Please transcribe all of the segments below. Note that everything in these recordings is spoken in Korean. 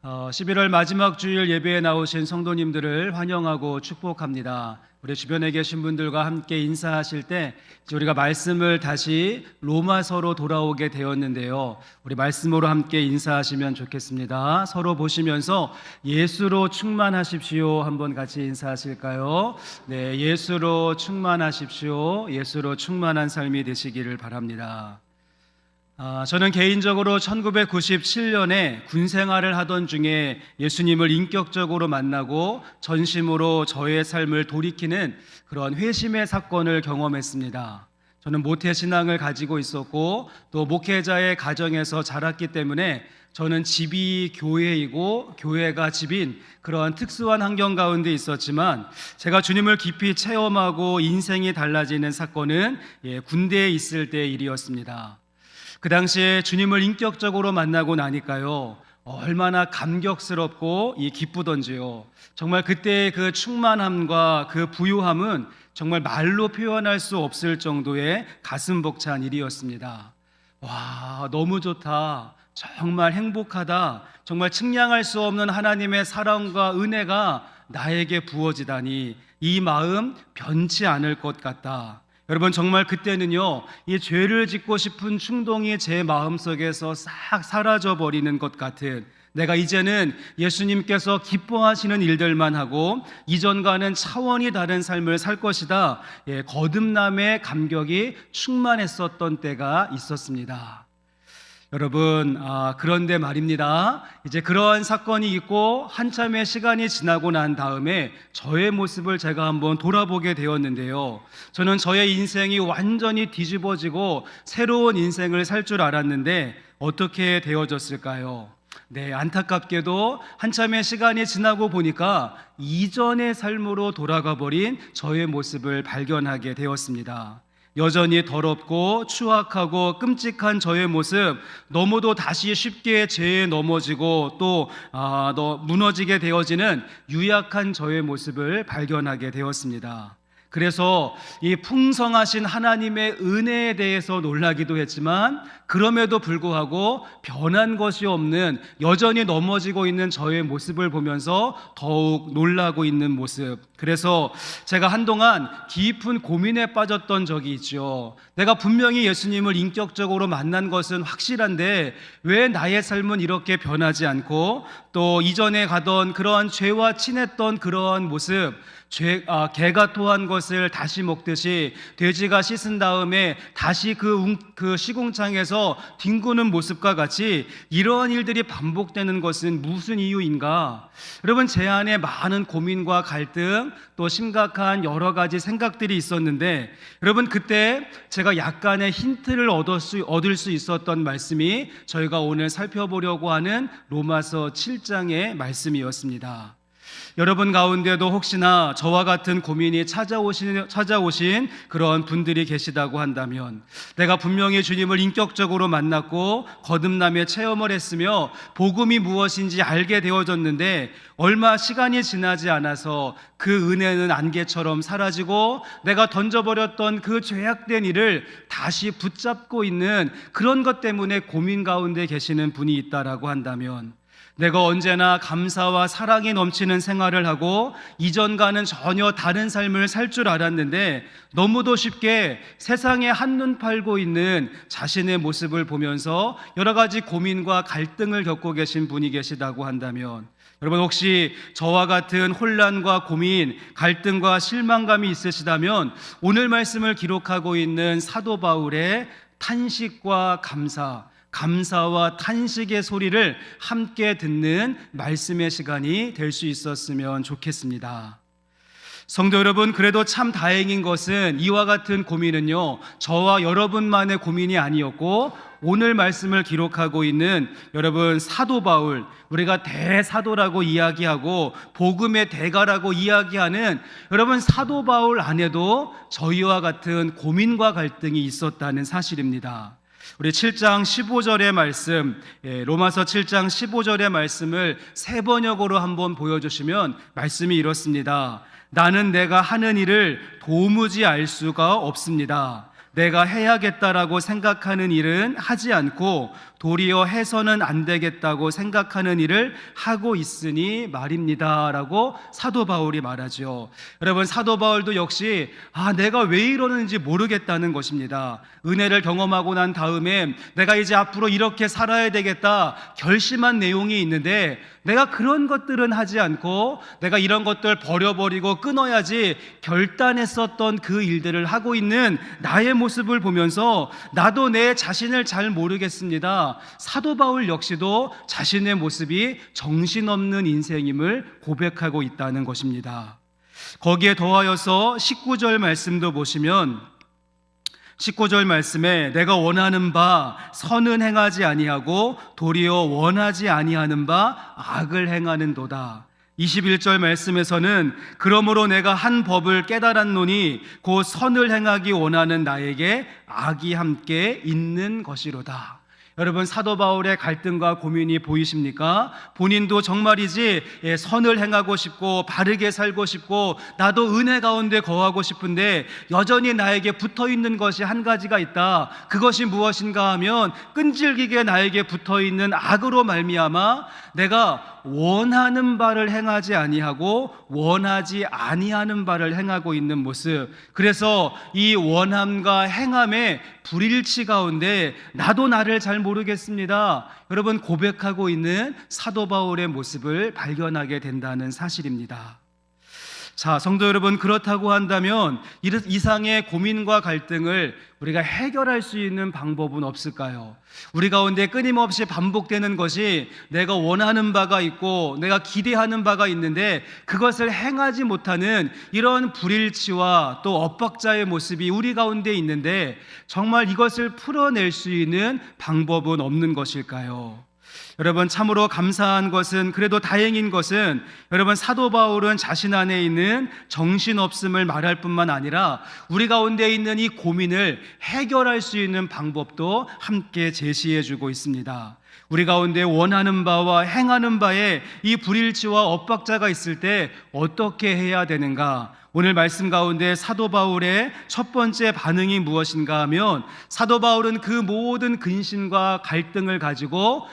11월 마지막 주일 예배에 나오신 성도님들을 환영하고 축복합니다. 우리 주변에 계신 분들과 함께 인사하실 때 이제 우리가 말씀을 다시 로마서로 돌아오게 되었는데요. 우리 말씀으로 함께 인사하시면 좋겠습니다. 서로 보시면서 예수로 충만하십시오. 한번 같이 인사하실까요? 네, 예수로 충만하십시오. 예수로 충만한 삶이 되시기를 바랍니다. 저는 개인적으로 1997년에 군 생활을 하던 중에 예수님을 인격적으로 만나고 전심으로 저의 삶을 돌이키는 그런 회심의 사건을 경험했습니다. 저는 모태신앙을 가지고 있었고 또 목회자의 가정에서 자랐기 때문에 저는 집이 교회이고 교회가 집인 그런 특수한 환경 가운데 있었지만 제가 주님을 깊이 체험하고 인생이 달라지는 사건은 군대에 있을 때의 일이었습니다. 그 당시에 주님을 인격적으로 만나고 나니까요, 얼마나 감격스럽고 기쁘던지요. 정말 그때의 그 충만함과 그 부유함은 정말 말로 표현할 수 없을 정도의 가슴 벅찬 일이었습니다. 와, 너무 좋다. 정말 행복하다. 정말 측량할 수 없는 하나님의 사랑과 은혜가 나에게 부어지다니 이 마음 변치 않을 것 같다. 여러분, 정말 그때는요, 이 죄를 짓고 싶은 충동이 제 마음속에서 싹 사라져버리는 것 같은, 내가 이제는 예수님께서 기뻐하시는 일들만 하고 이전과는 차원이 다른 삶을 살 것이다, 거듭남의 감격이 충만했었던 때가 있었습니다. 여러분, 그런데 말입니다. 이제 그러한 사건이 있고 한참의 시간이 지나고 난 다음에 저의 모습을 제가 한번 돌아보게 되었는데요. 저는 저의 인생이 완전히 뒤집어지고 새로운 인생을 살 줄 알았는데 어떻게 되어졌을까요? 네, 안타깝게도 한참의 시간이 지나고 보니까 이전의 삶으로 돌아가 버린 저의 모습을 발견하게 되었습니다. 여전히 더럽고 추악하고 끔찍한 저의 모습, 너무도 다시 쉽게 죄에 넘어지고 또 무너지게 되어지는 유약한 저의 모습을 발견하게 되었습니다. 그래서 이 풍성하신 하나님의 은혜에 대해서 놀라기도 했지만 그럼에도 불구하고 변한 것이 없는, 여전히 넘어지고 있는 저의 모습을 보면서 더욱 놀라고 있는 모습. 그래서 제가 한동안 깊은 고민에 빠졌던 적이 있죠. 내가 분명히 예수님을 인격적으로 만난 것은 확실한데 왜 나의 삶은 이렇게 변하지 않고 또 이전에 가던 그러한 죄와 친했던 그러한 모습, 개가 토한 것을 다시 먹듯이 돼지가 씻은 다음에 다시 그 시궁창에서 뒹구는 모습과 같이 이러한 일들이 반복되는 것은 무슨 이유인가? 여러분, 제 안에 많은 고민과 갈등 또 심각한 여러 가지 생각들이 있었는데, 여러분, 그때 제가 약간의 힌트를 얻을 수 있었던 말씀이 저희가 오늘 살펴보려고 하는 로마서 7장의 말씀이었습니다. 여러분 가운데도 혹시나 저와 같은 고민이 찾아오신 그런 분들이 계시다고 한다면, 내가 분명히 주님을 인격적으로 만났고 거듭남의 체험을 했으며 복음이 무엇인지 알게 되어졌는데 얼마 시간이 지나지 않아서 그 은혜는 안개처럼 사라지고 내가 던져버렸던 그 죄악된 일을 다시 붙잡고 있는 그런 것 때문에 고민 가운데 계시는 분이 있다라고 한다면, 내가 언제나 감사와 사랑이 넘치는 생활을 하고 이전과는 전혀 다른 삶을 살 줄 알았는데 너무도 쉽게 세상에 한눈 팔고 있는 자신의 모습을 보면서 여러 가지 고민과 갈등을 겪고 계신 분이 계시다고 한다면, 여러분, 혹시 저와 같은 혼란과 고민, 갈등과 실망감이 있으시다면 오늘 말씀을 기록하고 있는 사도 바울의 탄식과 감사와 탄식의 소리를 함께 듣는 말씀의 시간이 될 수 있었으면 좋겠습니다. 성도 여러분, 그래도 참 다행인 것은 이와 같은 고민은요, 저와 여러분만의 고민이 아니었고 오늘 말씀을 기록하고 있는 여러분 사도 바울, 우리가 대사도라고 이야기하고 복음의 대가라고 이야기하는 여러분 사도 바울 안에도 저희와 같은 고민과 갈등이 있었다는 사실입니다. 우리 7장 15절의 말씀, 로마서 7장 15절의 말씀을 세 번역으로 한번 보여주시면 말씀이 이렇습니다. 나는 내가 하는 일을 도무지 알 수가 없습니다. 내가 해야겠다라고 생각하는 일은 하지 않고 도리어 해서는 안 되겠다고 생각하는 일을 하고 있으니 말입니다 라고 사도 바울이 말하죠. 여러분, 사도 바울도 역시 내가 왜 이러는지 모르겠다는 것입니다. 은혜를 경험하고 난 다음에 내가 이제 앞으로 이렇게 살아야 되겠다 결심한 내용이 있는데 내가 그런 것들은 하지 않고 내가 이런 것들 버려버리고 끊어야지 결단했었던 그 일들을 하고 있는 나의 모습을 보면서 나도 내 자신을 잘 모르겠습니다. 사도 바울 역시도 자신의 모습이 정신없는 인생임을 고백하고 있다는 것입니다. 거기에 더하여서 19절 말씀도 보시면 19절 말씀에 내가 원하는 바 선은 행하지 아니하고 도리어 원하지 아니하는 바 악을 행하는도다. 21절 말씀에서는 그러므로 내가 한 법을 깨달았노니 곧 선을 행하기 원하는 나에게 악이 함께 있는 것이로다. 여러분, 사도 바울의 갈등과 고민이 보이십니까? 본인도 정말이지 선을 행하고 싶고 바르게 살고 싶고 나도 은혜 가운데 거하고 싶은데 여전히 나에게 붙어있는 것이 한 가지가 있다. 그것이 무엇인가 하면 끈질기게 나에게 붙어있는 악으로 말미암아 내가 원하는 바를 행하지 아니하고 원하지 아니하는 바를 행하고 있는 모습. 그래서 이 원함과 행함의 불일치 가운데 나도 나를 잘 모르겠습니다, 여러분, 고백하고 있는 사도 바울의 모습을 발견하게 된다는 사실입니다. 자, 성도 여러분, 그렇다고 한다면 이상의 고민과 갈등을 우리가 해결할 수 있는 방법은 없을까요? 우리 가운데 끊임없이 반복되는 것이 내가 원하는 바가 있고 내가 기대하는 바가 있는데 그것을 행하지 못하는 이런 불일치와 또 엇박자의 모습이 우리 가운데 있는데 정말 이것을 풀어낼 수 있는 방법은 없는 것일까요? 여러분, 참으로 감사한 것은, 그래도 다행인 것은, 여러분, 사도 바울은 자신 안에 있는 정신없음을 말할 뿐만 아니라 우리 가운데 있는 이 고민을 해결할 수 있는 방법도 함께 제시해 주고 있습니다. 우리 가운데 원하는 바와 행하는 바에 이 불일치와 엇박자가 있을 때 어떻게 해야 되는가? 오늘 말씀 가운데 사도 바울의 첫 번째 반응이 무엇인가 하면 사도 바울은 그 모든 근심과 갈등을 가지고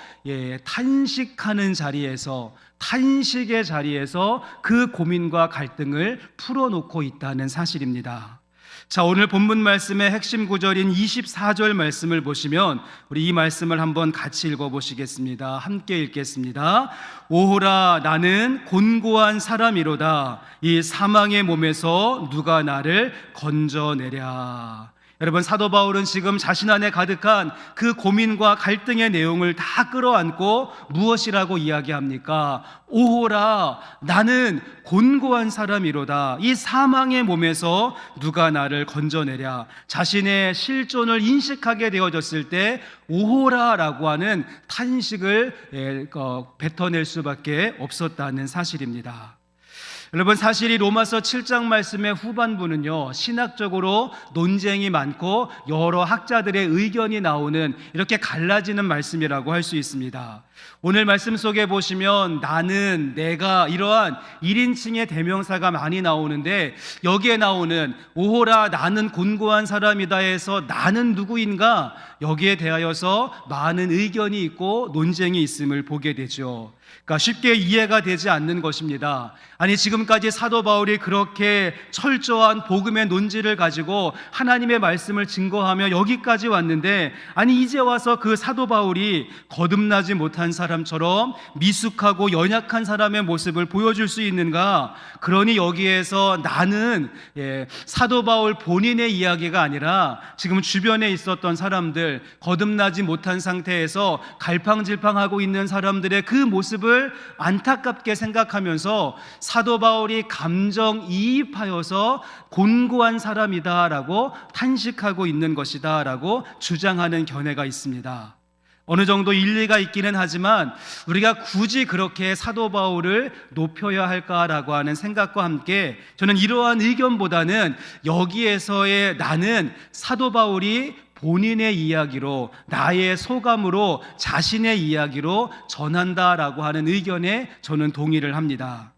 탄식하는 자리에서, 탄식의 자리에서 그 고민과 갈등을 풀어놓고 있다는 사실입니다. 자, 오늘 본문 말씀의 핵심 구절인 24절 말씀을 보시면 우리 이 말씀을 한번 같이 읽어보시겠습니다. 함께 읽겠습니다. 오호라, 나는 곤고한 사람이로다. 이 사망의 몸에서 누가 나를 건져내랴. 여러분, 사도 바울은 지금 자신 안에 가득한 그 고민과 갈등의 내용을 다 끌어안고 무엇이라고 이야기합니까? 오호라, 나는 곤고한 사람이로다. 이 사망의 몸에서 누가 나를 건져내랴. 자신의 실존을 인식하게 되어졌을 때 오호라라고 하는 탄식을 뱉어낼 수밖에 없었다는 사실입니다. 여러분, 사실 이 로마서 7장 말씀의 후반부는요, 신학적으로 논쟁이 많고 여러 학자들의 의견이 나오는, 이렇게 갈라지는 말씀이라고 할 수 있습니다. 오늘 말씀 속에 보시면 나는, 내가, 이러한 1인칭의 대명사가 많이 나오는데 여기에 나오는 오호라, 나는 곤고한 사람이다 해서 나는 누구인가, 여기에 대하여서 많은 의견이 있고 논쟁이 있음을 보게 되죠. 그러니까 쉽게 이해가 되지 않는 것입니다. 아니, 지금까지 사도 바울이 그렇게 철저한 복음의 논지를 가지고 하나님의 말씀을 증거하며 여기까지 왔는데, 아니 이제 와서 그 사도 바울이 거듭나지 못한 사람처럼 미숙하고 연약한 사람의 모습을 보여줄 수 있는가? 그러니 여기에서 나는 사도 바울 본인의 이야기가 아니라 지금 주변에 있었던 사람들, 거듭나지 못한 상태에서 갈팡질팡하고 있는 사람들의 그 모습을 안타깝게 생각하면서 사도 바울이 감정이입하여서 곤고한 사람이다라고 탄식하고 있는 것이다라고 주장하는 견해가 있습니다. 어느 정도 일리가 있기는 하지만 우리가 굳이 그렇게 사도 바울을 높여야 할까라고 하는 생각과 함께 저는 이러한 의견보다는 여기에서의 나는 사도 바울이 본인의 이야기로, 나의 소감으로, 자신의 이야기로 전한다라고 하는 의견에 저는 동의를 합니다.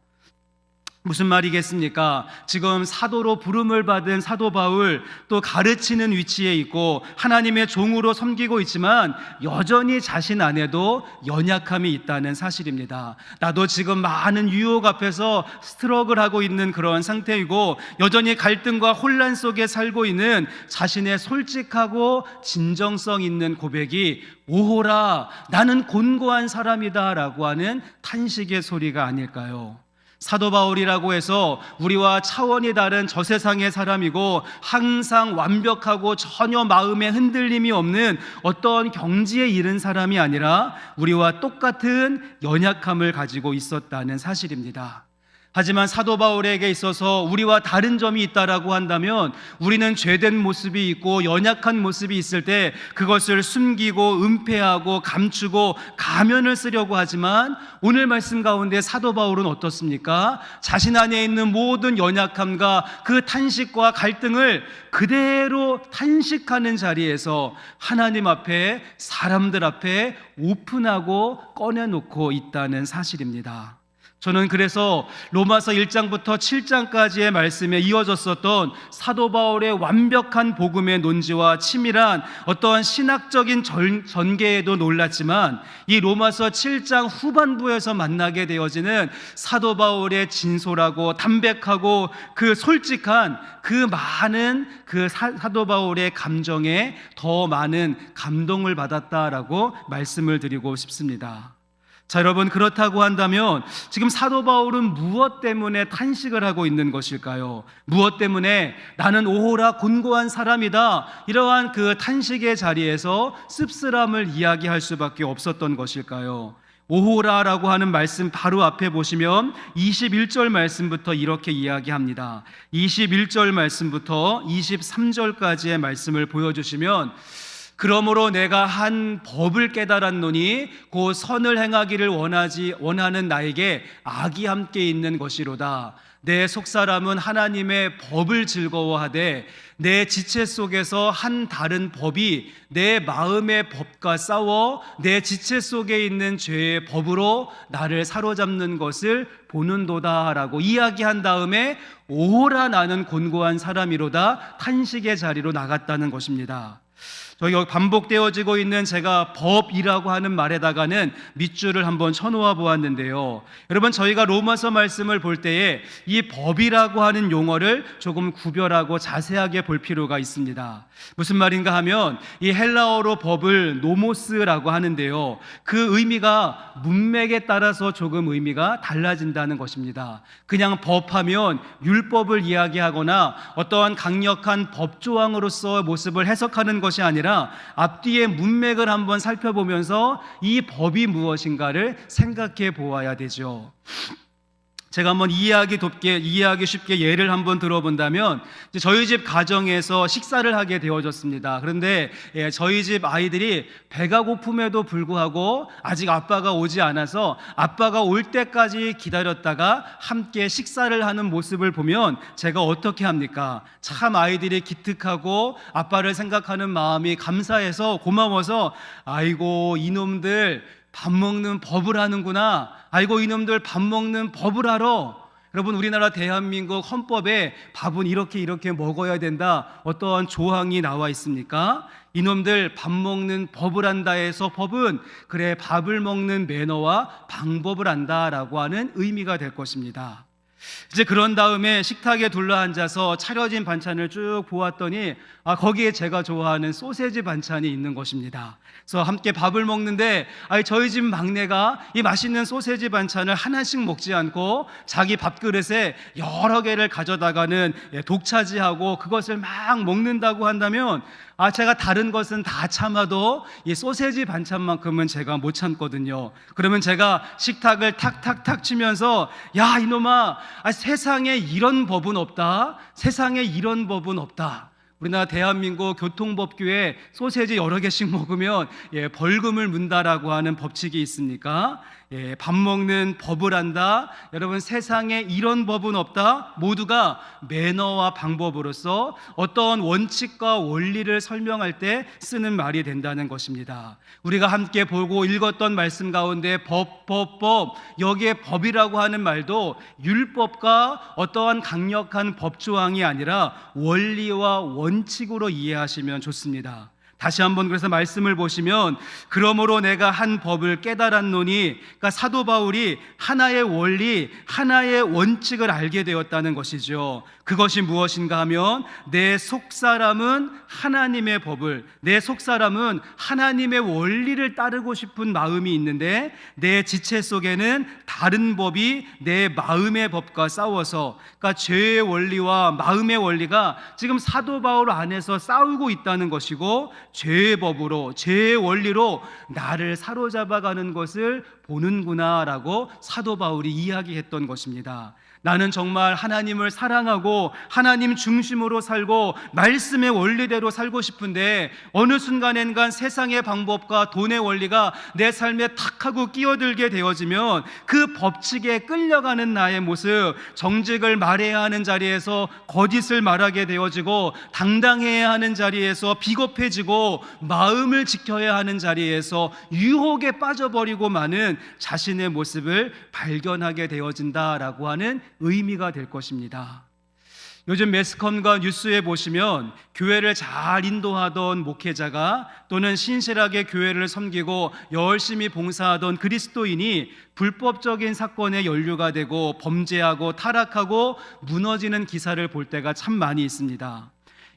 무슨 말이겠습니까? 지금 사도로 부름을 받은 사도 바울, 또 가르치는 위치에 있고 하나님의 종으로 섬기고 있지만 여전히 자신 안에도 연약함이 있다는 사실입니다. 나도 지금 많은 유혹 앞에서 스트러글하고 있는 그런 상태이고 여전히 갈등과 혼란 속에 살고 있는 자신의 솔직하고 진정성 있는 고백이 오호라, 나는 곤고한 사람이다 라고 하는 탄식의 소리가 아닐까요? 사도 바울이라고 해서 우리와 차원이 다른 저 세상의 사람이고 항상 완벽하고 전혀 마음에 흔들림이 없는 어떤 경지에 이른 사람이 아니라 우리와 똑같은 연약함을 가지고 있었다는 사실입니다. 하지만 사도 바울에게 있어서 우리와 다른 점이 있다라고 한다면 우리는 죄된 모습이 있고 연약한 모습이 있을 때 그것을 숨기고 은폐하고 감추고 가면을 쓰려고 하지만 오늘 말씀 가운데 사도 바울은 어떻습니까? 자신 안에 있는 모든 연약함과 그 탄식과 갈등을 그대로 탄식하는 자리에서 하나님 앞에, 사람들 앞에 오픈하고 꺼내놓고 있다는 사실입니다. 저는 그래서 로마서 1장부터 7장까지의 말씀에 이어졌었던 사도 바울의 완벽한 복음의 논지와 치밀한 어떠한 신학적인 전개에도 놀랐지만 이 로마서 7장 후반부에서 만나게 되어지는 사도 바울의 진솔하고 담백하고 그 솔직한 그 많은 그 사도 바울의 감정에 더 많은 감동을 받았다라고 말씀을 드리고 싶습니다. 자, 여러분, 그렇다고 한다면 지금 사도 바울은 무엇 때문에 탄식을 하고 있는 것일까요? 무엇 때문에 나는 오호라 곤고한 사람이다, 이러한 그 탄식의 자리에서 씁쓸함을 이야기할 수밖에 없었던 것일까요? 오호라라고 하는 말씀 바로 앞에 보시면 21절 말씀부터 이렇게 이야기합니다. 21절 말씀부터 23절까지의 말씀을 보여주시면, 그러므로 내가 한 법을 깨달았노니 곧 선을 행하기를 원하는 나에게 악이 함께 있는 것이로다. 내 속사람은 하나님의 법을 즐거워하되 내 지체 속에서 한 다른 법이 내 마음의 법과 싸워 내 지체 속에 있는 죄의 법으로 나를 사로잡는 것을 보는도다 라고 이야기한 다음에 오호라 나는 곤고한 사람이로다 탄식의 자리로 나갔다는 것입니다. 저희 반복되어지고 있는 제가 법이라고 하는 말에다가는 밑줄을 한번 쳐놓아 보았는데요. 여러분, 저희가 로마서 말씀을 볼 때에 이 법이라고 하는 용어를 조금 구별하고 자세하게 볼 필요가 있습니다. 무슨 말인가 하면 이 헬라어로 법을 노모스라고 하는데요, 그 의미가 문맥에 따라서 조금 의미가 달라진다는 것입니다. 그냥 법하면 율법을 이야기하거나 어떠한 강력한 법조항으로서 모습을 해석하는 것이 아니라 앞뒤의 문맥을 한번 살펴보면서 이 법이 무엇인가를 생각해 보아야 되죠. 제가 한번 이해하기 쉽게 예를 한번 들어본다면, 저희 집 가정에서 식사를 하게 되어졌습니다. 그런데 저희 집 아이들이 배가 고픔에도 불구하고 아직 아빠가 오지 않아서 아빠가 올 때까지 기다렸다가 함께 식사를 하는 모습을 보면 제가 어떻게 합니까? 참 아이들이 기특하고 아빠를 생각하는 마음이 감사해서 고마워서, 아이고 이놈들 밥 먹는 법을 하는구나, 아이고 이놈들 밥 먹는 법을 알아. 여러분, 우리나라 대한민국 헌법에 밥은 이렇게 먹어야 된다, 어떠한 조항이 나와 있습니까? 이놈들 밥 먹는 법을 안다 해서 법은 그래 밥을 먹는 매너와 방법을 안다라고 하는 의미가 될 것입니다. 이제 그런 다음에 식탁에 둘러앉아서 차려진 반찬을 쭉 보았더니 거기에 제가 좋아하는 소세지 반찬이 있는 것입니다. 그래서 함께 밥을 먹는데 저희 집 막내가 이 맛있는 소세지 반찬을 하나씩 먹지 않고 자기 밥그릇에 여러 개를 가져다가는 독차지하고 그것을 막 먹는다고 한다면 제가 다른 것은 다 참아도 이 소세지 반찬만큼은 제가 못 참거든요. 그러면 제가 식탁을 탁탁탁 치면서, 야 이놈아, 세상에 이런 법은 없다, 세상에 이런 법은 없다. 우리나라 대한민국 교통법규에 소세지 여러 개씩 먹으면 벌금을 문다라고 하는 법칙이 있습니까? 밥 먹는 법을 안다. 여러분, 세상에 이런 법은 없다. 모두가 매너와 방법으로서 어떤 원칙과 원리를 설명할 때 쓰는 말이 된다는 것입니다. 우리가 함께 보고 읽었던 말씀 가운데 법, 여기에 법이라고 하는 말도 율법과 어떠한 강력한 법조항이 아니라 원리와 원칙으로 이해하시면 좋습니다. 다시 한번 그래서 말씀을 보시면, 그러므로 내가 한 법을 깨달았노니, 그러니까 사도 바울이 하나의 원리, 하나의 원칙을 알게 되었다는 것이죠. 그것이 무엇인가 하면, 내 속사람은 하나님의 법을, 내 속사람은 하나님의 원리를 따르고 싶은 마음이 있는데, 내 지체 속에는 다른 법이 내 마음의 법과 싸워서, 그러니까 죄의 원리와 마음의 원리가 지금 사도 바울 안에서 싸우고 있다는 것이고, 죄의 법으로, 죄의 원리로 나를 사로잡아가는 것을 보는구나라고 사도 바울이 이야기했던 것입니다. 나는 정말 하나님을 사랑하고 하나님 중심으로 살고 말씀의 원리대로 살고 싶은데, 어느 순간엔간 세상의 방법과 돈의 원리가 내 삶에 탁 하고 끼어들게 되어지면 그 법칙에 끌려가는 나의 모습, 정직을 말해야 하는 자리에서 거짓을 말하게 되어지고, 당당해야 하는 자리에서 비겁해지고, 마음을 지켜야 하는 자리에서 유혹에 빠져버리고 마는 자신의 모습을 발견하게 되어진다라고 하는 의미가 될 것입니다. 요즘 매스컴과 뉴스에 보시면 교회를 잘 인도하던 목회자가, 또는 신실하게 교회를 섬기고 열심히 봉사하던 그리스도인이 불법적인 사건에 연루가 되고 범죄하고 타락하고 무너지는 기사를 볼 때가 참 많이 있습니다.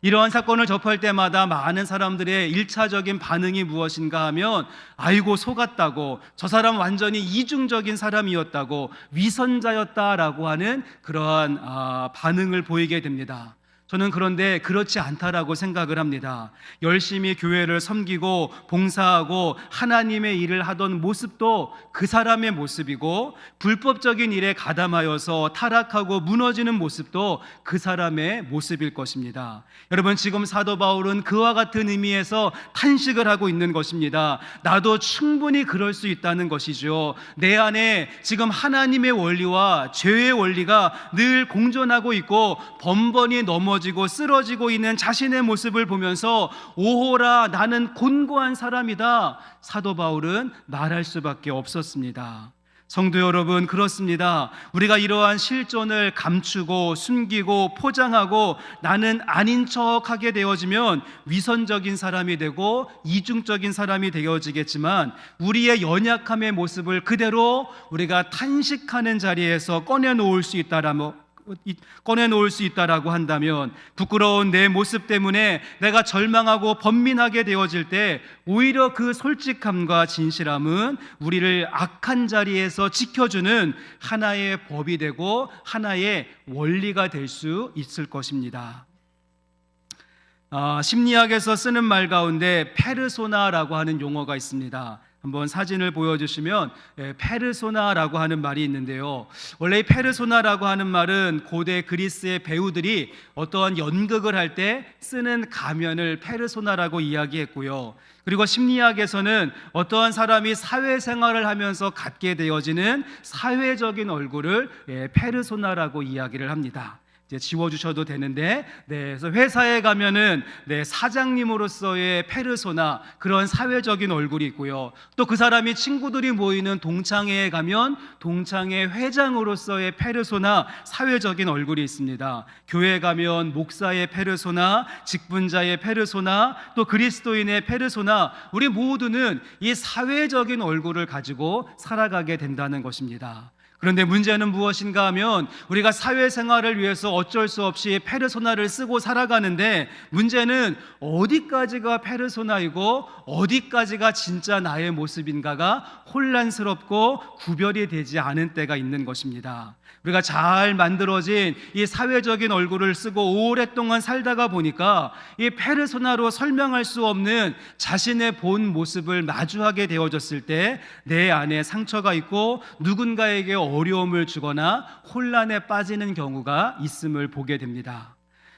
이러한 사건을 접할 때마다 많은 사람들의 1차적인 반응이 무엇인가 하면, 아이고 속았다고, 저 사람 완전히 이중적인 사람이었다고, 위선자였다라고 하는 그러한 반응을 보이게 됩니다. 저는 그런데 그렇지 않다라고 생각을 합니다. 열심히 교회를 섬기고 봉사하고 하나님의 일을 하던 모습도 그 사람의 모습이고, 불법적인 일에 가담하여서 타락하고 무너지는 모습도 그 사람의 모습일 것입니다. 여러분, 지금 사도 바울은 그와 같은 의미에서 탄식을 하고 있는 것입니다. 나도 충분히 그럴 수 있다는 것이죠. 내 안에 지금 하나님의 원리와 죄의 원리가 늘 공존하고 있고, 번번이 넘어지고 쓰러지고 있는 자신의 모습을 보면서, 오호라 나는 곤고한 사람이다, 사도 바울은 말할 수밖에 없었습니다. 성도 여러분, 그렇습니다. 우리가 이러한 실존을 감추고 숨기고 포장하고 나는 아닌 척하게 되어지면 위선적인 사람이 되고 이중적인 사람이 되어지겠지만, 우리의 연약함의 모습을 그대로 우리가 탄식하는 자리에서 꺼내놓을 수 있다라고 한다면, 부끄러운 내 모습 때문에 내가 절망하고 번민하게 되어질 때 오히려 그 솔직함과 진실함은 우리를 악한 자리에서 지켜주는 하나의 법이 되고 하나의 원리가 될 수 있을 것입니다. 심리학에서 쓰는 말 가운데 페르소나라고 하는 용어가 있습니다. 한번 사진을 보여주시면, 페르소나라고 하는 말이 있는데요, 원래 이 페르소나라고 하는 말은 고대 그리스의 배우들이 어떠한 연극을 할 때 쓰는 가면을 페르소나라고 이야기했고요, 그리고 심리학에서는 어떠한 사람이 사회생활을 하면서 갖게 되어지는 사회적인 얼굴을 페르소나라고 이야기를 합니다. 이제 지워주셔도 되는데, 그래서 회사에 가면은 사장님으로서의 페르소나, 그런 사회적인 얼굴이 있고요, 또 그 사람이 친구들이 모이는 동창회에 가면 동창회 회장으로서의 페르소나, 사회적인 얼굴이 있습니다. 교회에 가면 목사의 페르소나, 직분자의 페르소나, 또 그리스도인의 페르소나, 우리 모두는 이 사회적인 얼굴을 가지고 살아가게 된다는 것입니다. 그런데 문제는 무엇인가 하면, 우리가 사회생활을 위해서 어쩔 수 없이 페르소나를 쓰고 살아가는데, 문제는 어디까지가 페르소나이고 어디까지가 진짜 나의 모습인가가 혼란스럽고 구별이 되지 않은 때가 있는 것입니다. 우리가 잘 만들어진 이 사회적인 얼굴을 쓰고 오랫동안 살다가 보니까 이 페르소나로 설명할 수 없는 자신의 본 모습을 마주하게 되어졌을 때 내 안에 상처가 있고 누군가에게 어려움을 주거나 혼란에 빠지는 경우가 있음을 보게 됩니다.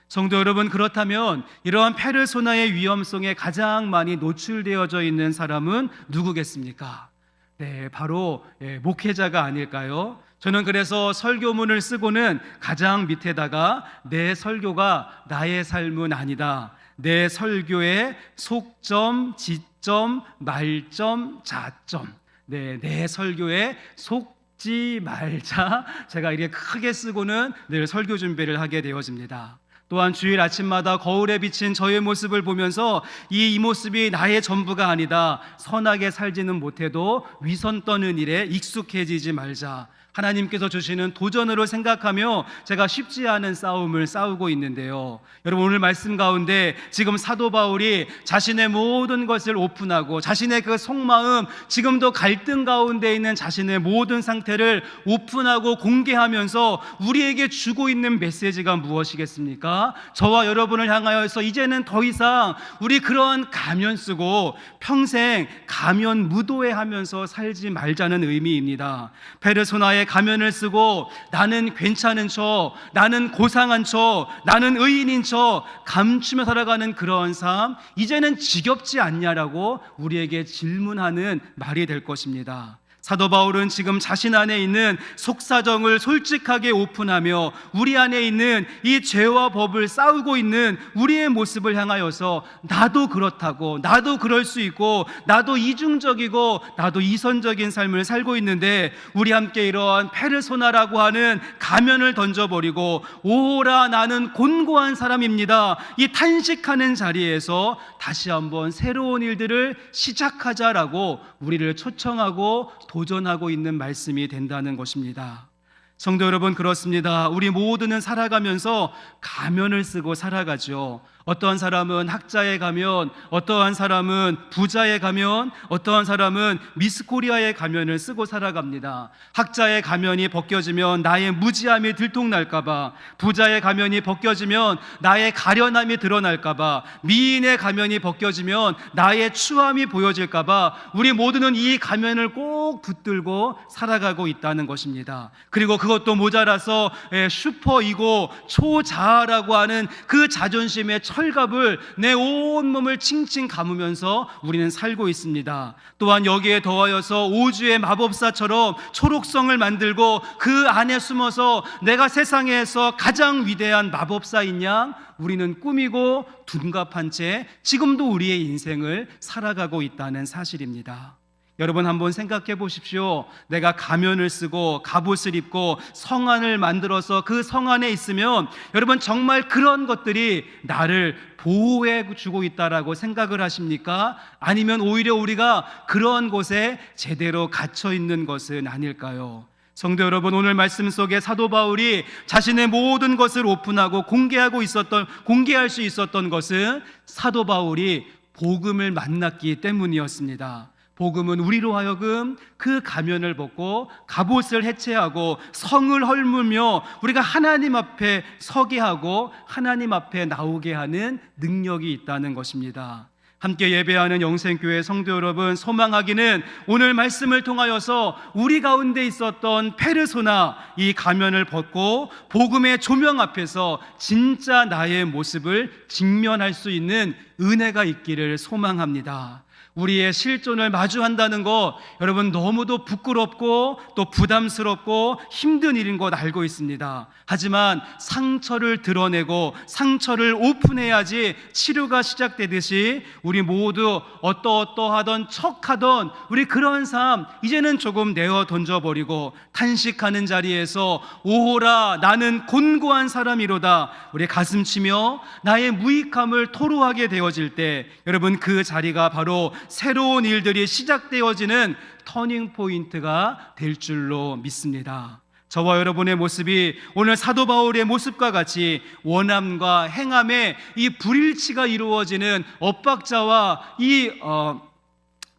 성도 여러분, 그렇다면 이러한 페르소나의 위험성에 가장 많이 노출되어져 있는 사람은 누구겠습니까? 네, 바로 목회자가 아닐까요? 저는 그래서 설교문을 쓰고는 가장 밑에다가 내 설교가 나의 삶은 아니다. 내 설교의 속점, 지점, 말점, 자점. 네, 내 설교의 속지 말자. 제가 이렇게 크게 쓰고는 늘 설교 준비를 하게 되어집니다. 또한 주일 아침마다 거울에 비친 저의 모습을 보면서 이 모습이 나의 전부가 아니다. 선하게 살지는 못해도 위선 떠는 일에 익숙해지지 말자. 하나님께서 주시는 도전으로 생각하며 제가 쉽지 않은 싸움을 싸우고 있는데요. 여러분, 오늘 말씀 가운데 지금 사도 바울이 자신의 모든 것을 오픈하고 자신의 그 속마음, 지금도 갈등 가운데 있는 자신의 모든 상태를 오픈하고 공개하면서 우리에게 주고 있는 메시지가 무엇이겠습니까? 저와 여러분을 향하여서 이제는 더 이상 우리 그런 가면 쓰고 평생 가면 무도회 하면서 살지 말자는 의미입니다. 페르소나의 가면을 쓰고 나는 괜찮은 척, 나는 고상한 척, 나는 의인인 척 감추며 살아가는 그런 삶, 이제는 지겹지 않냐라고 우리에게 질문하는 말이 될 것입니다. 사도 바울은 지금 자신 안에 있는 속사정을 솔직하게 오픈하며 우리 안에 있는 이 죄와 법을 싸우고 있는 우리의 모습을 향하여서 나도 그렇다고, 나도 그럴 수 있고, 나도 이중적이고 나도 이선적인 삶을 살고 있는데 우리 함께 이러한 페르소나라고 하는 가면을 던져버리고 오라 나는 곤고한 사람입니다, 이 탄식하는 자리에서 다시 한번 새로운 일들을 시작하자라고 우리를 초청하고 도전하고 있는 말씀이 된다는 것입니다. 성도 여러분, 그렇습니다. 우리 모두는 살아가면서 가면을 쓰고 살아가죠. 어떠한 사람은 학자의 가면, 어떠한 사람은 부자의 가면, 어떠한 사람은 미스코리아의 가면을 쓰고 살아갑니다. 학자의 가면이 벗겨지면 나의 무지함이 들통날까봐, 부자의 가면이 벗겨지면 나의 가련함이 드러날까봐, 미인의 가면이 벗겨지면 나의 추함이 보여질까봐 우리 모두는 이 가면을 꼭 붙들고 살아가고 있다는 것입니다. 그리고 그것도 모자라서 슈퍼이고 초자아라고 하는 그 자존심의 철갑을 내 온몸을 칭칭 감으면서 우리는 살고 있습니다. 또한 여기에 더하여서 오주의 마법사처럼 초록성을 만들고 그 안에 숨어서 내가 세상에서 가장 위대한 마법사인 양 우리는 꾸미고 둔갑한 채 지금도 우리의 인생을 살아가고 있다는 사실입니다. 여러분, 한번 생각해 보십시오. 내가 가면을 쓰고 갑옷을 입고 성안을 만들어서 그 성 안에 있으면 여러분 정말 그런 것들이 나를 보호해 주고 있다라고 생각을 하십니까? 아니면 오히려 우리가 그런 곳에 제대로 갇혀 있는 것은 아닐까요? 성도 여러분, 오늘 말씀 속에 사도 바울이 자신의 모든 것을 오픈하고 공개할 수 있었던 것은 사도 바울이 복음을 만났기 때문이었습니다. 복음은 우리로 하여금 그 가면을 벗고 갑옷을 해체하고 성을 헐물며 우리가 하나님 앞에 서게 하고 하나님 앞에 나오게 하는 능력이 있다는 것입니다. 함께 예배하는 영생교회 성도 여러분, 소망하기는 오늘 말씀을 통하여서 우리 가운데 있었던 페르소나, 이 가면을 벗고 복음의 조명 앞에서 진짜 나의 모습을 직면할 수 있는 은혜가 있기를 소망합니다. 우리의 실존을 마주한다는 것, 여러분 너무도 부끄럽고 또 부담스럽고 힘든 일인 것 알고 있습니다. 하지만 상처를 드러내고 상처를 오픈해야지 치료가 시작되듯이 우리 모두 어떠하던 척하던 우리 그런 삶 이제는 조금 내어 던져버리고 탄식하는 자리에서 오호라 나는 곤고한 사람이로다 우리 가슴치며 나의 무익함을 토로하게 되어질 때 여러분 그 자리가 바로 새로운 일들이 시작되어지는 터닝 포인트가 될 줄로 믿습니다. 저와 여러분의 모습이 오늘 사도 바울의 모습과 같이 원함과 행함의 이 불일치가 이루어지는 엇박자와 이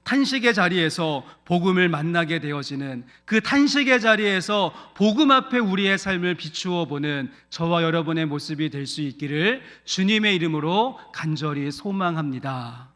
탄식의 자리에서 복음을 만나게 되어지는 그 탄식의 자리에서 복음 앞에 우리의 삶을 비추어 보는 저와 여러분의 모습이 될 수 있기를 주님의 이름으로 간절히 소망합니다.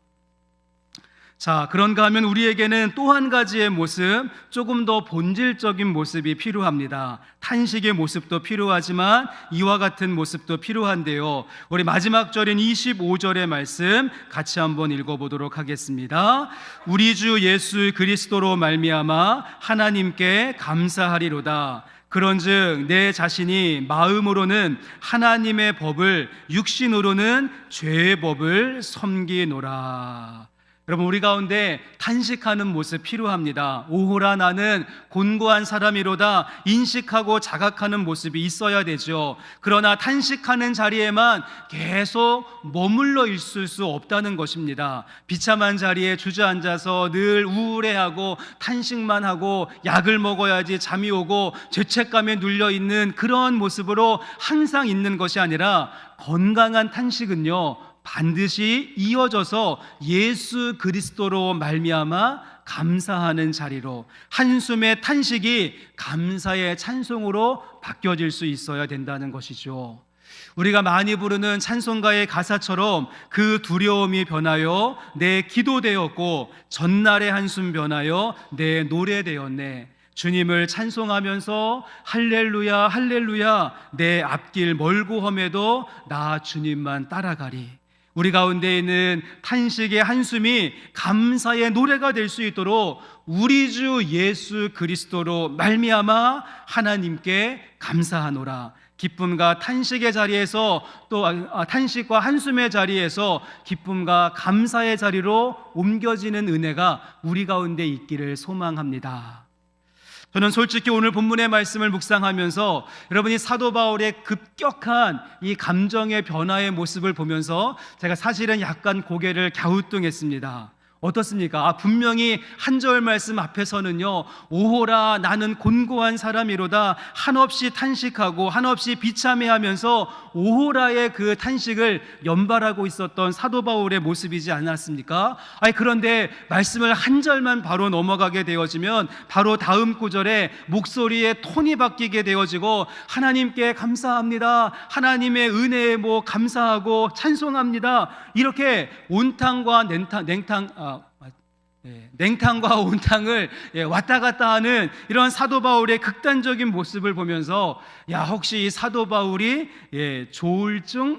자, 그런가 하면 우리에게는 또 한 가지의 모습, 조금 더 본질적인 모습이 필요합니다. 탄식의 모습도 필요하지만 이와 같은 모습도 필요한데요. 우리 마지막 절인 25절의 말씀 같이 한번 읽어보도록 하겠습니다. 우리 주 예수 그리스도로 말미암아 하나님께 감사하리로다. 그런즉 내 자신이 마음으로는 하나님의 법을, 육신으로는 죄의 법을 섬기노라. 여러분, 우리 가운데 탄식하는 모습 필요합니다. 오호라 나는 곤고한 사람이로다 인식하고 자각하는 모습이 있어야 되죠. 그러나 탄식하는 자리에만 계속 머물러 있을 수 없다는 것입니다. 비참한 자리에 주저앉아서 늘 우울해하고 탄식만 하고 약을 먹어야지 잠이 오고 죄책감에 눌려있는 그런 모습으로 항상 있는 것이 아니라, 건강한 탄식은요 반드시 이어져서 예수 그리스도로 말미암아 감사하는 자리로, 한숨의 탄식이 감사의 찬송으로 바뀌어질 수 있어야 된다는 것이죠. 우리가 많이 부르는 찬송가의 가사처럼 그 두려움이 변하여 내 기도 되었고 전날의 한숨 변하여 내 노래 되었네. 주님을 찬송하면서 할렐루야 할렐루야 내 앞길 멀고 험해도 나 주님만 따라가리. 우리 가운데 있는 탄식의 한숨이 감사의 노래가 될 수 있도록 우리 주 예수 그리스도로 말미암아 하나님께 감사하노라. 기쁨과 탄식의 자리에서, 또 탄식과 한숨의 자리에서 기쁨과 감사의 자리로 옮겨지는 은혜가 우리 가운데 있기를 소망합니다. 저는 솔직히 오늘 본문의 말씀을 묵상하면서 여러분이 사도 바울의 급격한 이 감정의 변화의 모습을 보면서 제가 사실은 약간 고개를 갸우뚱했습니다. 어떻습니까? 분명히 한 절 말씀 앞에서는요, 오호라 나는 곤고한 사람이로다 한없이 탄식하고 한없이 비참해하면서 오호라의 그 탄식을 연발하고 있었던 사도 바울의 모습이지 않았습니까? 그런데 말씀을 한 절만 바로 넘어가게 되어지면 바로 다음 구절에 목소리의 톤이 바뀌게 되어지고, 하나님께 감사합니다, 하나님의 은혜에 감사하고 찬송합니다, 이렇게 온탕과 냉탕과 온탕을 왔다 갔다 하는 이런 사도 바울의 극단적인 모습을 보면서, 혹시 이 사도 바울이 조울증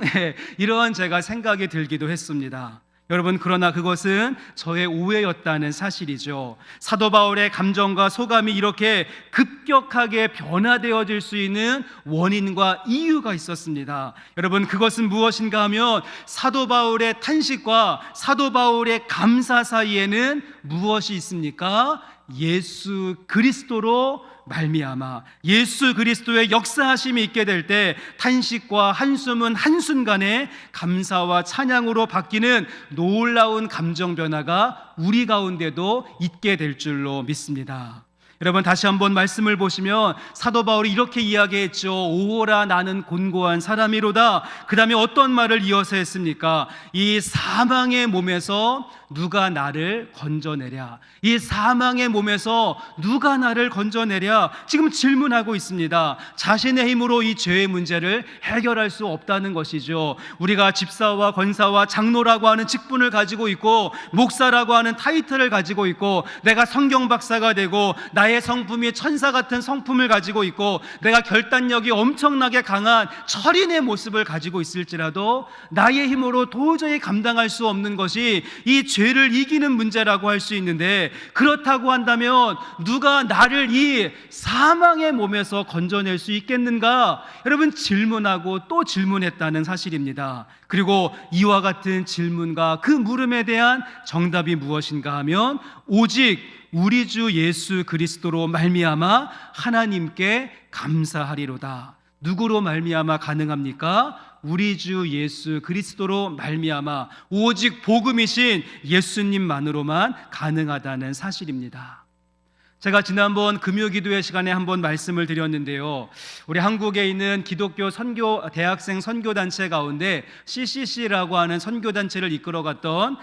이런 제가 생각이 들기도 했습니다. 여러분, 그러나 그것은 저의 오해였다는 사실이죠. 사도 바울의 감정과 소감이 이렇게 급격하게 변화되어질 수 있는 원인과 이유가 있었습니다. 여러분, 그것은 무엇인가 하면 사도 바울의 탄식과 사도 바울의 감사 사이에는 무엇이 있습니까? 예수 그리스도로 말미암아, 예수 그리스도의 역사하심이 있게 될 때 탄식과 한숨은 한순간에 감사와 찬양으로 바뀌는 놀라운 감정 변화가 우리 가운데도 있게 될 줄로 믿습니다. 여러분, 다시 한번 말씀을 보시면 사도 바울이 이렇게 이야기했죠. 오호라 나는 곤고한 사람이로다. 그 다음에 어떤 말을 이어서 했습니까? 이 사망의 몸에서 누가 나를 건져내랴. 이 사망의 몸에서 누가 나를 건져내랴. 지금 질문하고 있습니다. 자신의 힘으로 이 죄의 문제를 해결할 수 없다는 것이죠. 우리가 집사와 권사와 장로라고 하는 직분을 가지고 있고, 목사라고 하는 타이틀을 가지고 있고, 내가 성경 박사가 되고 나의 성품이 천사 같은 성품을 가지고 있고, 내가 결단력이 엄청나게 강한 철인의 모습을 가지고 있을지라도 나의 힘으로 도저히 감당할 수 없는 것이 이 죄를 이기는 문제라고 할 수 있는데, 그렇다고 한다면 누가 나를 이 사망의 몸에서 건져낼 수 있겠는가? 여러분, 질문하고 또 질문했다는 사실입니다. 그리고 이와 같은 질문과 그 물음에 대한 정답이 무엇인가 하면, 오직 우리 주 예수 그리스도로 말미암아 하나님께 감사하리로다. 누구로 말미암아 가능합니까? 우리 주 예수 그리스도로 말미암아, 오직 복음이신 예수님만으로만 가능하다는 사실입니다. 제가 지난번 금요기도회 시간에 한번 말씀을 드렸는데요, 우리 한국에 있는 기독교 대학생 선교단체 가운데 CCC라고 하는 선교단체를 이끌어갔던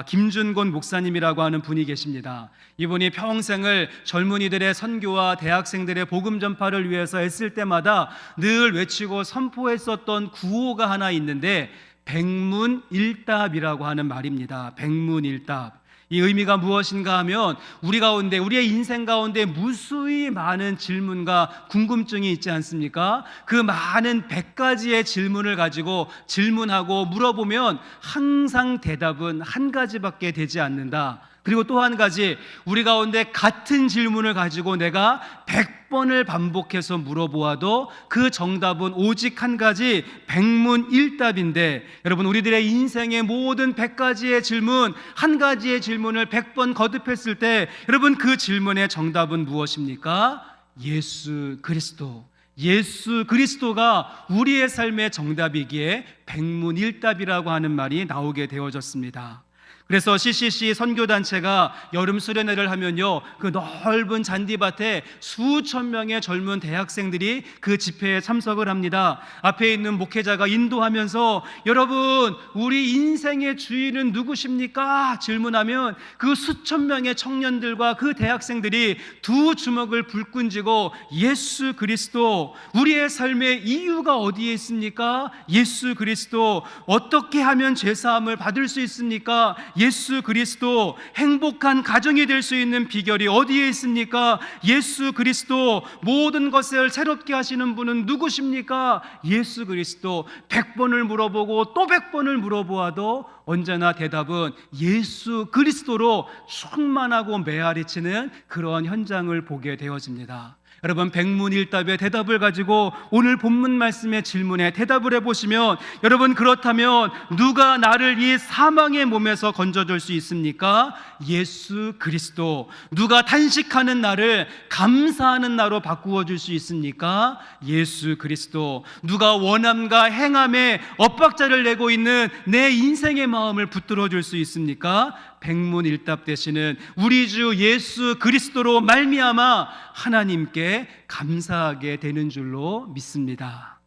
김준곤 목사님이라고 하는 분이 계십니다. 이분이 평생을 젊은이들의 선교와 대학생들의 복음 전파를 위해서 애쓸 때마다 늘 외치고 선포했었던 구호가 하나 있는데, 백문일답이라고 하는 말입니다. 백문일답. 이 의미가 무엇인가 하면 우리 가운데, 우리의 인생 가운데 무수히 많은 질문과 궁금증이 있지 않습니까? 그 많은 100가지의 질문을 가지고 질문하고 물어보면 항상 대답은 한 가지밖에 되지 않는다. 그리고 또 한 가지, 우리 가운데 같은 질문을 가지고 내가 100번을 반복해서 물어보아도 그 정답은 오직 한 가지, 백문일답인데, 여러분, 우리들의 인생의 모든 100가지의 질문, 한 가지의 질문을 100번 거듭했을 때 여러분, 그 질문의 정답은 무엇입니까? 예수 그리스도. 예수 그리스도가 우리의 삶의 정답이기에 백문일답이라고 하는 말이 나오게 되어졌습니다. 그래서 CCC 선교단체가 여름 수련회를 하면요, 그 넓은 잔디밭에 수천 명의 젊은 대학생들이 그 집회에 참석을 합니다. 앞에 있는 목회자가 인도하면서 여러분, 우리 인생의 주인은 누구십니까? 질문하면 그 수천 명의 청년들과 그 대학생들이 두 주먹을 불끈 쥐고 예수 그리스도, 우리의 삶의 이유가 어디에 있습니까? 예수 그리스도, 어떻게 하면 죄사함을 받을 수 있습니까? 예수 그리스도, 행복한 가정이 될 수 있는 비결이 어디에 있습니까? 예수 그리스도, 모든 것을 새롭게 하시는 분은 누구십니까? 예수 그리스도. 100번을 물어보고 또 100번을 물어보아도 언제나 대답은 예수 그리스도로 충만하고 메아리치는 그런 현장을 보게 되어집니다. 여러분, 백문일답의 대답을 가지고 오늘 본문 말씀의 질문에 대답을 해보시면, 여러분, 그렇다면 누가 나를 이 사망의 몸에서 건져줄 수 있습니까? 예수 그리스도. 누가 탄식하는 나를 감사하는 나로 바꾸어 줄 수 있습니까? 예수 그리스도. 누가 원함과 행함에 엇박자를 내고 있는 내 인생의 마음을 붙들어 줄 수 있습니까? 백문일답 되시는 우리 주 예수 그리스도로 말미암아 하나님께 감사하게 되는 줄로 믿습니다.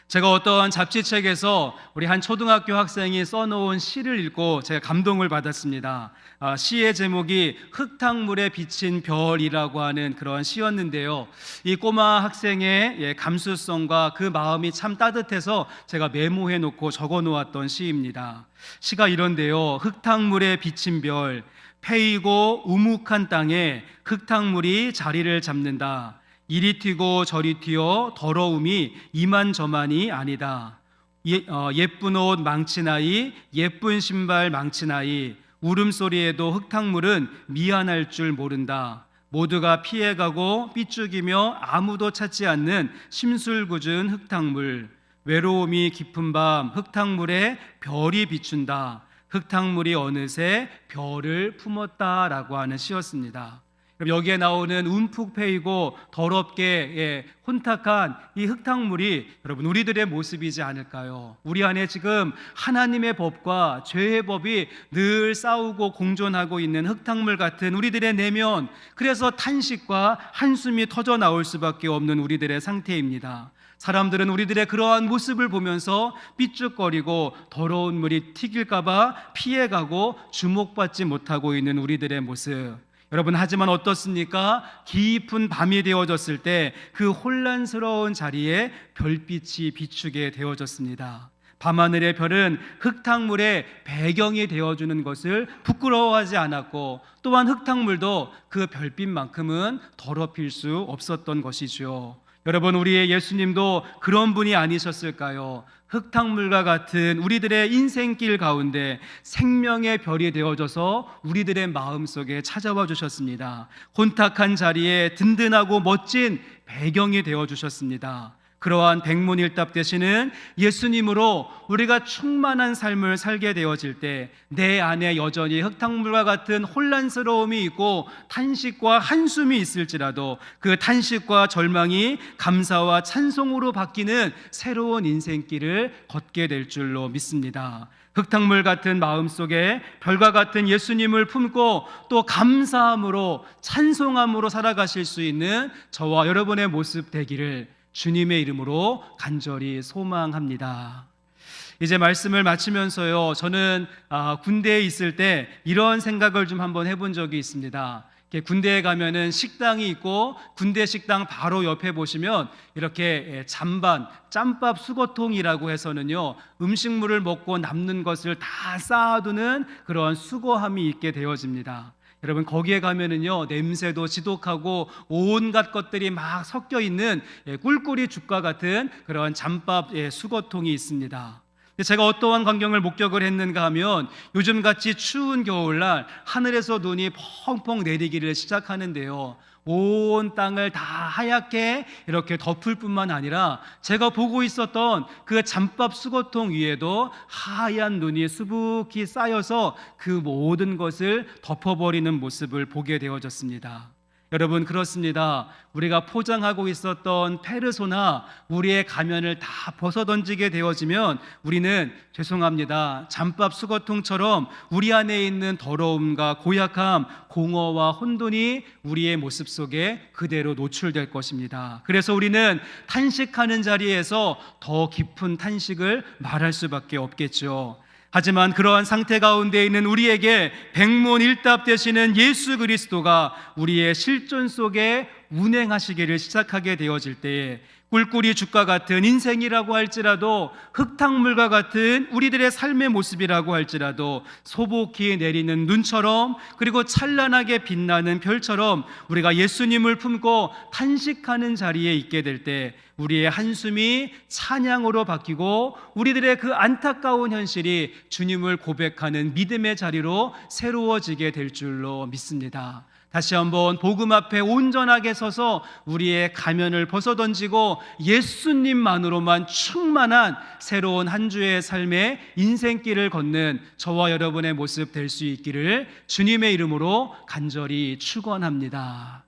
제가 어떤 잡지책에서 우리 한 초등학교 학생이 써놓은 시를 읽고 제가 감동을 받았습니다. 시의 제목이 흙탕물에 비친 별이라고 하는 그런 시였는데요, 이 꼬마 학생의 감수성과 그 마음이 참 따뜻해서 제가 메모해 놓고 적어 놓았던 시입니다. 시가 이런데요, 흙탕물에 비친 별, 패이고 우묵한 땅에 흙탕물이 자리를 잡는다. 이리 튀고 저리 튀어 더러움이 이만저만이 아니다. 예쁜 옷 망치나이, 예쁜 신발 망치나이, 울음소리에도 흙탕물은 미안할 줄 모른다. 모두가 피해가고 삐죽이며 아무도 찾지 않는 심술궂은 흙탕물. 외로움이 깊은 밤 흙탕물에 별이 비춘다. 흙탕물이 어느새 별을 품었다라고 하는 시였습니다. 여기에 나오는 움푹 패이고 더럽게 혼탁한 이 흙탕물이 여러분, 우리들의 모습이지 않을까요? 우리 안에 지금 하나님의 법과 죄의 법이 늘 싸우고 공존하고 있는 흙탕물 같은 우리들의 내면, 그래서 탄식과 한숨이 터져 나올 수밖에 없는 우리들의 상태입니다. 사람들은 우리들의 그러한 모습을 보면서 삐죽거리고 더러운 물이 튀길까봐 피해가고 주목받지 못하고 있는 우리들의 모습. 여러분, 하지만 어떻습니까? 깊은 밤이 되어졌을 때 그 혼란스러운 자리에 별빛이 비추게 되어졌습니다. 밤하늘의 별은 흙탕물의 배경이 되어주는 것을 부끄러워하지 않았고, 또한 흙탕물도 그 별빛만큼은 더럽힐 수 없었던 것이죠. 여러분, 우리의 예수님도 그런 분이 아니셨을까요? 흙탕물과 같은 우리들의 인생길 가운데 생명의 별이 되어져서 우리들의 마음속에 찾아와 주셨습니다. 혼탁한 자리에 든든하고 멋진 배경이 되어주셨습니다. 그러한 백문일답 되시는 예수님으로 우리가 충만한 삶을 살게 되어질 때 내 안에 여전히 흙탕물과 같은 혼란스러움이 있고 탄식과 한숨이 있을지라도 그 탄식과 절망이 감사와 찬송으로 바뀌는 새로운 인생길을 걷게 될 줄로 믿습니다. 흙탕물 같은 마음속에 별과 같은 예수님을 품고 또 감사함으로 찬송함으로 살아가실 수 있는 저와 여러분의 모습 되기를 주님의 이름으로 간절히 소망합니다. 이제 말씀을 마치면서요, 저는 군대에 있을 때 이런 생각을 좀 한번 해본 적이 있습니다. 이렇게 군대에 가면은 식당이 있고 군대 식당 바로 옆에 보시면 이렇게 잔반, 짬밥 수거통이라고 해서는요 음식물을 먹고 남는 것을 다 쌓아두는 그런 수거함이 있게 되어집니다. 여러분 거기에 가면은요 냄새도 지독하고 온갖 것들이 막 섞여 있는 꿀꿀이 죽과 같은 그런 잠밥 수거통이 있습니다. 제가 어떠한 광경을 목격을 했는가 하면 요즘같이 추운 겨울날 하늘에서 눈이 펑펑 내리기를 시작하는데요, 온 땅을 다 하얗게 이렇게 덮을 뿐만 아니라 제가 보고 있었던 그 잠밥 수거통 위에도 하얀 눈이 수북히 쌓여서 그 모든 것을 덮어버리는 모습을 보게 되어졌습니다. 여러분 그렇습니다. 우리가 포장하고 있었던 페르소나 우리의 가면을 다 벗어던지게 되어지면 우리는 죄송합니다, 잠밥 수거통처럼 우리 안에 있는 더러움과 고약함, 공허와 혼돈이 우리의 모습 속에 그대로 노출될 것입니다. 그래서 우리는 탄식하는 자리에서 더 깊은 탄식을 말할 수밖에 없겠죠. 하지만 그러한 상태 가운데 있는 우리에게 백문일답 되시는 예수 그리스도가 우리의 실존 속에 운행하시기를 시작하게 되어질 때에 꿀꿀이 죽과 같은 인생이라고 할지라도 흙탕물과 같은 우리들의 삶의 모습이라고 할지라도 소복히 내리는 눈처럼 그리고 찬란하게 빛나는 별처럼 우리가 예수님을 품고 탄식하는 자리에 있게 될 때 우리의 한숨이 찬양으로 바뀌고 우리들의 그 안타까운 현실이 주님을 고백하는 믿음의 자리로 새로워지게 될 줄로 믿습니다. 다시 한번 복음 앞에 온전하게 서서 우리의 가면을 벗어던지고 예수님만으로만 충만한 새로운 한 주의 삶의 인생길을 걷는 저와 여러분의 모습 될 수 있기를 주님의 이름으로 간절히 축원합니다.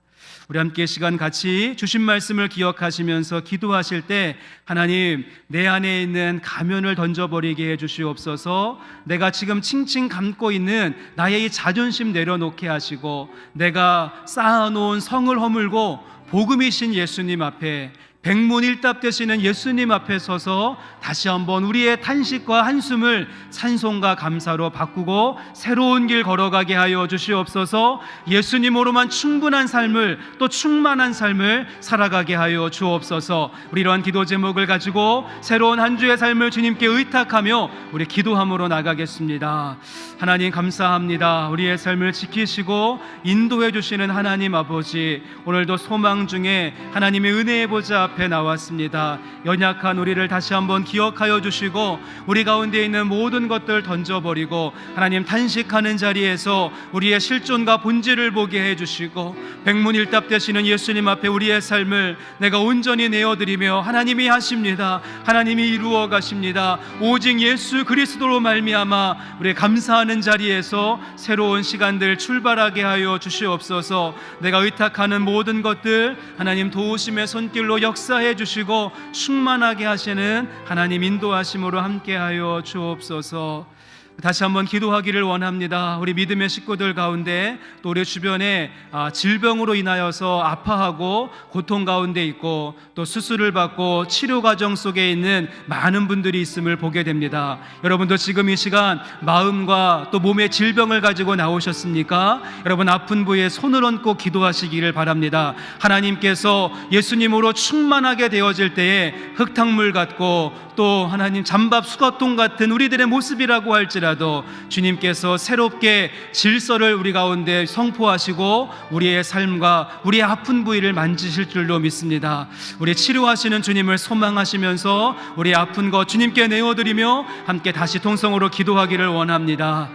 우리 함께 시간 같이 주신 말씀을 기억하시면서 기도하실 때 하나님, 내 안에 있는 가면을 던져버리게 해주시옵소서. 내가 지금 칭칭 감고 있는 나의 이 자존심 내려놓게 하시고 내가 쌓아놓은 성을 허물고 복음이신 예수님 앞에 백문일답 되시는 예수님 앞에 서서 다시 한번 우리의 탄식과 한숨을 찬송과 감사로 바꾸고 새로운 길 걸어가게 하여 주시옵소서. 예수님으로만 충분한 삶을 또 충만한 삶을 살아가게 하여 주옵소서. 우리 이러한 기도 제목을 가지고 새로운 한 주의 삶을 주님께 의탁하며 우리 기도함으로 나가겠습니다. 하나님 감사합니다. 우리의 삶을 지키시고 인도해 주시는 하나님 아버지, 오늘도 소망 중에 하나님의 은혜의 보좌 앞에 나왔습니다. 연약한 우리를 다시 한번 기억하여 주시고 우리 가운데 있는 모든 것들 던져버리고 하나님 탄식하는 자리에서 우리의 실존과 본질을 보게 해주시고 백문일답 되시는 예수님 앞에 우리의 삶을 내가 온전히 내어드리며 하나님이 하십니다. 하나님이 이루어 가십니다. 오직 예수 그리스도로 말미암아 우리 감사하는 자리에서 새로운 시간들 출발하게 하여 주시옵소서. 내가 의탁하는 모든 것들 하나님 도우심의 손길로 역사해 주시고 충만하게 하시는 하나님 인도하심으로 함께하여 주옵소서. 다시 한번 기도하기를 원합니다. 우리 믿음의 식구들 가운데 또 우리 주변에 질병으로 인하여서 아파하고 고통 가운데 있고 또 수술을 받고 치료 과정 속에 있는 많은 분들이 있음을 보게 됩니다. 여러분도 지금 이 시간 마음과 또 몸의 질병을 가지고 나오셨습니까? 여러분 아픈 부위에 손을 얹고 기도하시기를 바랍니다. 하나님께서 예수님으로 충만하게 되어질 때에 흙탕물 같고 또 하나님 잠밥 수거통 같은 우리들의 모습이라고 할지라도 주님께서 새롭게 질서를 우리 가운데 선포하시고 우리의 삶과 우리의 아픈 부위를 만지실 줄로 믿습니다. 우리 치료하시는 주님을 소망하시면서 우리 아픈 것 주님께 내어드리며 함께 다시 통성으로 기도하기를 원합니다.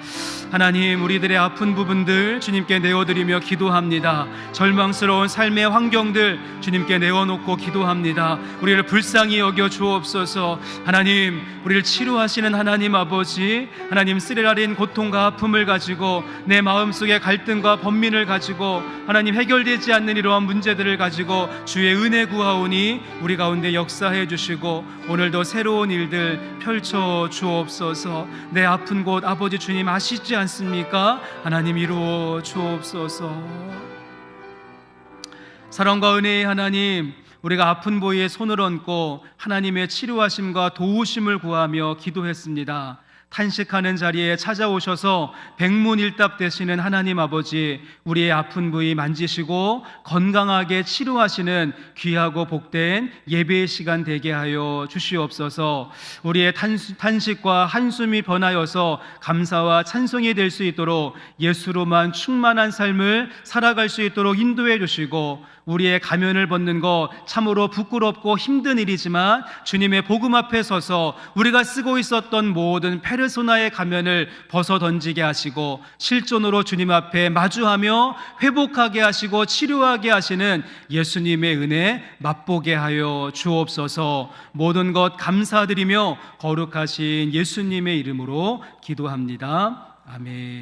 하나님, 우리들의 아픈 부분들 주님께 내어드리며 기도합니다. 절망스러운 삶의 환경들 주님께 내어놓고 기도합니다. 우리를 불쌍히 여겨 주옵소서. 하나님, 우리를 치료하시는 하나님 아버지, 하나님 쓰레라린 고통과 아픔을 가지고 내 마음속의 갈등과 번민을 가지고 하나님 해결되지 않는 이러한 문제들을 가지고 주의 은혜 구하오니 우리 가운데 역사해 주시고 오늘도 새로운 일들 펼쳐 주옵소서. 내 아픈 곳 아버지 주님 아시지 않습니까? 하나님 이루어 주옵소서. 사랑과 은혜의 하나님, 우리가 아픈 부위에 손을 얹고 하나님의 치료하심과 도우심을 구하며 기도했습니다. 탄식하는 자리에 찾아오셔서 백문일답 되시는 하나님 아버지, 우리의 아픈 부위 만지시고 건강하게 치료하시는 귀하고 복된 예배의 시간 되게 하여 주시옵소서. 우리의 탄식과 한숨이 번하여서 감사와 찬송이 될 수 있도록 예수로만 충만한 삶을 살아갈 수 있도록 인도해 주시고, 우리의 가면을 벗는 것 참으로 부끄럽고 힘든 일이지만 주님의 복음 앞에 서서 우리가 쓰고 있었던 모든 페르소나의 가면을 벗어 던지게 하시고 실존으로 주님 앞에 마주하며 회복하게 하시고 치료하게 하시는 예수님의 은혜 맛보게 하여 주옵소서. 모든 것 감사드리며 거룩하신 예수님의 이름으로 기도합니다. 아멘.